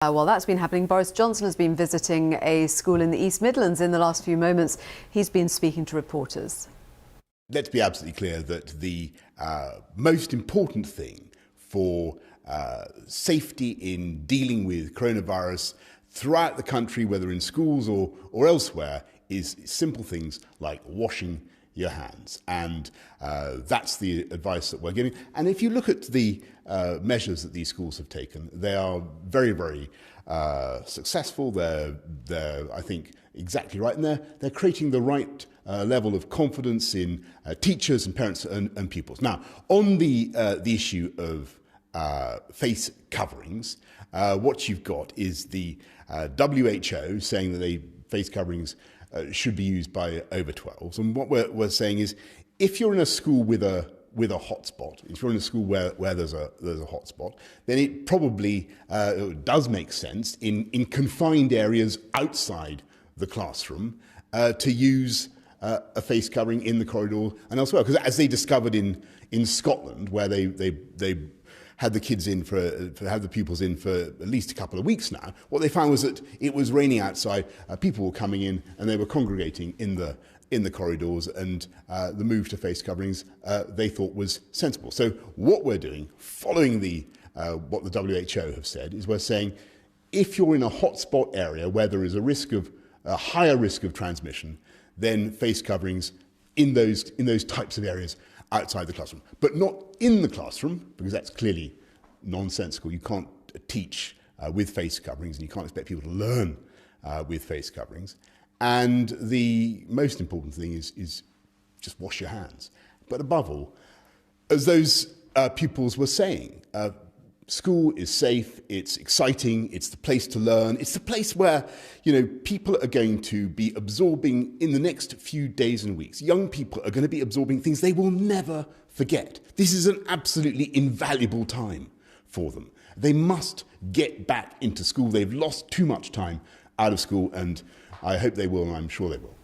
While that's been happening, Boris Johnson has been visiting a school in the East Midlands in the last few moments. He's been speaking to reporters. Let's be absolutely clear that the most important thing for safety in dealing with coronavirus throughout the country, whether in schools or elsewhere, is simple things like washing your hands. And that's the advice that we're giving. And if you look at the measures that these schools have taken, they are very, very successful. They're, I think, exactly right. And they're creating the right level of confidence in teachers and parents and pupils. Now, on the issue of face coverings, what you've got is the WHO saying that face coverings should be used by over 12s. And what we're saying is, if you're in a school with a hotspot, if you're in a school where there's a hotspot, then it probably does make sense in confined areas outside the classroom to use a face covering in the corridor and elsewhere. Because as they discovered in Scotland, where they had the kids in had the pupils in for at least a couple of weeks now, what they found was that it was raining outside, people were coming in and they were congregating in the corridors, and the move to face coverings they thought was sensible. So what we're doing, following what the WHO have said, is we're saying if you're in a hotspot area where there is a higher risk of transmission, then face coverings in those types of areas outside the classroom, but not in the classroom, because that's clearly nonsensical. You can't teach with face coverings, and you can't expect people to learn with face coverings. And the most important thing is just wash your hands. But above all, as those pupils were saying, school is safe, it's exciting, it's the place to learn, it's the place where, people are going to be absorbing in the next few days and weeks. Young people are going to be absorbing things they will never forget. This is an absolutely invaluable time for them. They must get back into school. They've lost too much time out of school, and I hope they will, and I'm sure they will.